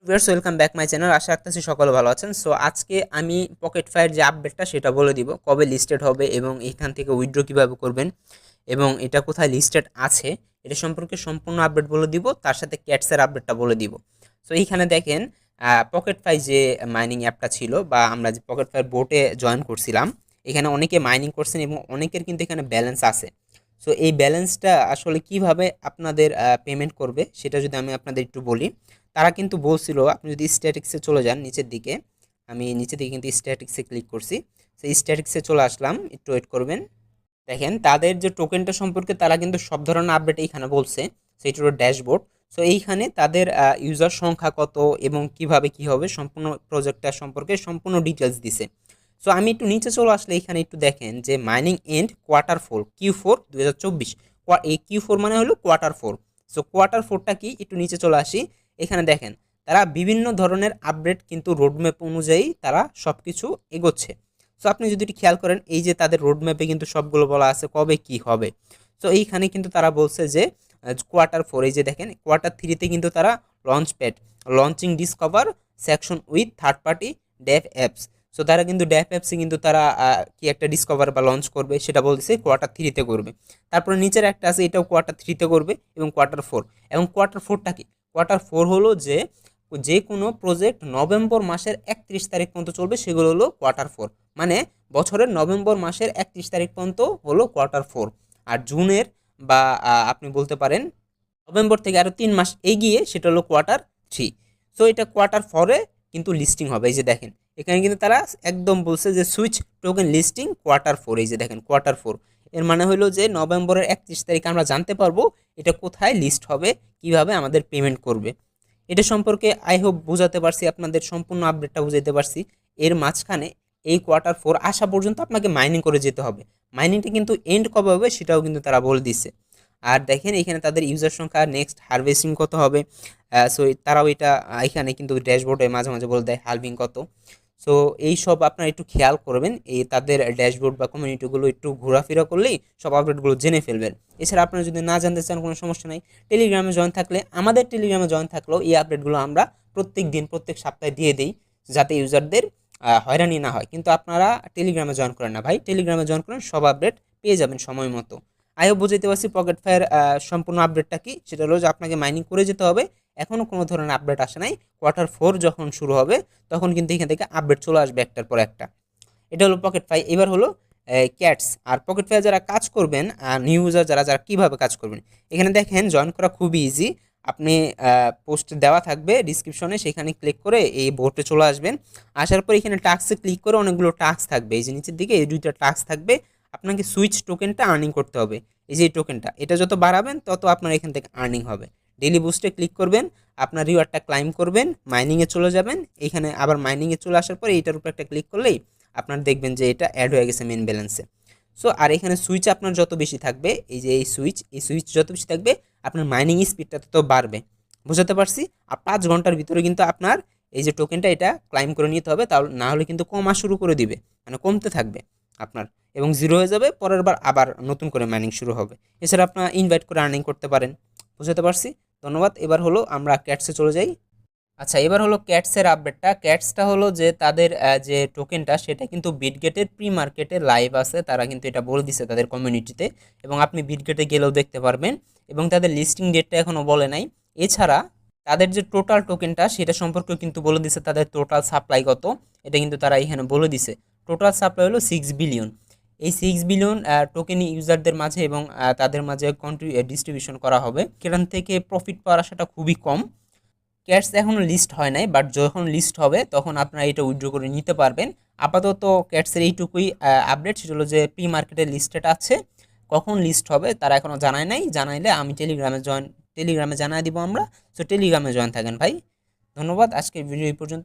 Viewers, welcome back my channel. আশা রাখতেছি সকলে ভালো আছেন। সো আজকে আমি পকেট ফায়ার যে আপডেটটা সেটা বলে দিব, কবে লিস্টেড হবে এবং এখান থেকে উইথড্র কীভাবে করবেন এবং এটা কোথায় লিস্টেড আছে এটা সম্পর্কে সম্পূর্ণ আপডেট বলে দিব, তার সাথে ক্যাটসের আপডেটটা বলে দিব। সো এইখানে দেখেন পকেট ফাই যে মাইনিং অ্যাপটা ছিল বা আমরা যে পকেট ফায়ার বোটে জয়েন করছিলাম, এখানে অনেকে মাইনিং করছেন এবং অনেকের কিন্তু এখানে ব্যালেন্স আছে। সো এই ব্যালেন্সটা আসলে কিভাবে আপনাদের পেমেন্ট করবে সেটা যদি আমি আপনাদের একটু বলি। তারা কিন্তু বলছিল আপনি যদি স্ট্যাটিক্সে চলে যান নিচের দিকে, আমি নিচের দিকে কিন্তু স্ট্যাটিক্সে ক্লিক করছি। সেই স্ট্যাটিক্সে চলে আসলাম, একটু ওয়েট করবেন। দেখেন তাদের যে টোকেনটা সম্পর্কে তারা কিন্তু সব ধরনের আপডেট এইখানে বলছে। সেইটা হলো ড্যাশবোর্ড। সো এইখানে তাদের ইউজার সংখ্যা কত এবং কিভাবে কি হবে সম্পূর্ণ প্রজেক্টটা সম্পর্কে সম্পূর্ণ ডিটেলস দিছে। সো আমি একটু নিচে চলে আসলে এখানে একটু দেখেন যে মাইনিং এন্ড Q4 Q4 2024, এই Q4 মানে হলো Q4। সো Q4টা কি, একটু নিচে চলে আসি। এখানে দেখেন তারা বিভিন্ন ধরনের আপডেট কিন্তু রোডম্যাপ অনুযায়ী তারা সব কিছু এগোচ্ছে। সো আপনি যদি একটু খেয়াল করেন, এই যে তাদের রোডম্যাপে কিন্তু সবগুলো বলা আছে কবে কি হবে। সো এইখানে কিন্তু তারা বলছে যে Q4, এই যে দেখেন Q3-তে কিন্তু তারা launch pad launching discover section with third party Dave apps. So তারা কিন্তু ডেভ অ্যাপসে কিন্তু তারা কি একটা ডিসকভার বা লঞ্চ করবে সেটা বলতেছে Q3-তে করবে। তারপরে নিচের একটা আছে, এটাও Q3-তে করবে এবং Q4। এবং Q4টা কি, Q4 হলো যে যে কোনো প্রজেক্ট নভেম্বর মাসের 31 তারিখ পর্যন্ত চলবে, সেগুলো হলো Q4। মানে বছরের নভেম্বর মাসের 31 তারিখ পর্যন্ত হলো Q4। আর জুনের বা আপনি বলতে পারেন নভেম্বর থেকে আরও 3 মাস এগিয়ে সেটা হলো Q3। সো এটা Q4-এ কিন্তু লিস্টিং হবে। এই যে দেখেন এখানে কিন্তু তারা একদম বলছে যে সুইচ টোকেন লিস্টিং Q4। এই যে দেখেন Q4 এর মানে হলো যে নভেম্বরের 31 তারিখ আমরা জানতে পারবো এটা কোথায় লিস্ট হবে, কিভাবে আমাদের পেমেন্ট করবে। এটা সম্পর্কে আই হোপ বোঝাতে পারছি, আপনাদের সম্পূর্ণ আপডেটটা বুঝাতে পারছি। এর মাঝখানে এই Q4 আসা পর্যন্ত আপনাকে মাইনিং করে যেতে হবে। মাইনিংটা কিন্তু এন্ড কবে হবে সেটাও কিন্তু তারা বলে দিচ্ছে। আর দেখেন এখানে তাদের ইউজার সংখ্যা, নেক্সট হারভেস্টিং কত হবে। সো তারাও এটা এখানে কিন্তু ড্যাশবোর্ডে মাঝে মাঝে বলে দেয় হালভিং কত। সো এই সব আপনারা একটু খেয়াল করবেন, এই তাদের ড্যাশবোর্ড বা কমিউনিটিগুলো একটু ঘোরাফেরা করলেই সব আপডেটগুলো জেনে ফেলবেন। এছাড়া আপনারা যদি না জানতে চান কোনো সমস্যা নেই, টেলিগ্রামে জয়েন থাকলে, আমাদের টেলিগ্রামে জয়েন থাকলেও এই আপডেটগুলো আমরা প্রত্যেক দিন প্রত্যেক সপ্তাহে দিয়ে দিই, যাতে ইউজারদের হয়রানি না হয়। কিন্তু আপনারা টেলিগ্রামে জয়েন করেন না ভাই, টেলিগ্রামে জয়েন করেন, সব আপডেট পেয়ে যাবেন সময় মতো। আইও বুঝাইতে পারছি পকেট ফায়ার সম্পূর্ণ আপডেটটা কি, সেটা হলো যে আপনাকে মাইনিং করে যেতে হবে। এখনও কোনো ধরনের আপডেট আসে নাই। Q4 যখন শুরু হবে তখন কিন্তু এখান থেকে আপডেট চলে আসবে একটার পর একটা। এটা হলো পকেট ফাই। এবার হলো ক্যাটস। আর পকেট ফাই যারা কাজ করবেন, নিউ ইউজার যারা যারা কীভাবে কাজ করবেন, এখানে দেখেন জয়েন করা খুবই ইজি। আপনি পোস্ট দেওয়া থাকবে ডিসক্রিপশনে, সেখানে ক্লিক করে এই বোর্ডে চলে আসবেন। আসার পর এখানে টাস্কে ক্লিক করে অনেকগুলো টাস্ক থাকবে, এই যে নিচের দিকে এই দুইটা টাস্ক থাকবে। আপনাকে সুইচ টোকেনটা আর্নিং করতে হবে। এই যে এই টোকেনটা, এটা যত বাড়াবেন তত আপনার এখান থেকে আর্নিং হবে। ডেলি বুস্টে ক্লিক করবেন, আপনার রিওয়ার্ডটা ক্লাইম করবেন, মাইনিংয়ে চলে যাবেন। এখানে আবার মাইনিংয়ে চলে আসার পরে এইটার উপর একটা ক্লিক করলেই আপনার দেখবেন যে এটা অ্যাড হয়ে গেছে মেন ব্যালেন্সে। সো আর এখানে সুইচ আপনার যত বেশি থাকবে, এই যে এই সুইচ যত বেশি থাকবে আপনার মাইনিং স্পিডটা তত বাড়বে। বুঝাতে পারছি? আর 5 ঘন্টার ভিতরে কিন্তু আপনার এই যে টোকেনটা এটা ক্লাইম করে নিতে হবে, তাহলে না হলে কিন্তু কমা শুরু করে দিবে, মানে কমতে থাকবে আপনার এবং জিরো হয়ে যাবে। পরের বার আবার নতুন করে মাইনিং শুরু হবে। এছাড়া আপনার ইনভাইট করে আর্নিং করতে পারেন। বুঝাতে পারছি? ধন্যবাদ। এবার হলো আমরা ক্যাটসে চলে যাই। আচ্ছা, এবার হলো ক্যাটসের আপডেটটা। ক্যাটসটা হলো যে তাদের যে টোকেনটা সেটা কিন্তু বিটগেটের প্রি মার্কেটে লাইভ আছে, তারা কিন্তু এটা বলে দিছে তাদের কমিউনিটিতে, এবং আপনি বিটগেটে গেলেও দেখতে পারবেন। এবং তাদের লিস্টিং ডেটটা এখনও বলে নাই। এছাড়া তাদের যে টোটাল টোকেনটা সেটা সম্পর্কেও কিন্তু বলে দিছে, তাদের টোটাল সাপ্লাই কত এটা কিন্তু তারা এখানে বলে দিছে। টোটাল সাপ্লাই হলো 6 বিলিয়ন। এই 6 বিলিয়ন টোকেন ইউজারদের মাঝে এবং তাদের মাঝে ডিস্ট্রিবিউশন করা হবে। সেখান থেকে প্রফিট পাওয়ার আশাটা খুবই কম। ক্যাটস এখনও লিস্ট হয় নাই, বাট যখন লিস্ট হবে তখন আপনারা এটা উইথড্র করে নিতে পারবেন। আপাতত ক্যাটসের এইটুকুই আপডেট, সেটা হলো যে প্রি মার্কেটে লিস্টেড আছে। কখন লিস্ট হবে তারা এখনও জানায় নাই, জানাইলে আমি টেলিগ্রামে জানাই দিব আমরা। সো টেলিগ্রামে জয়েন থাকেন ভাই। ধন্যবাদ। আজকের ভিডিও এই পর্যন্ত।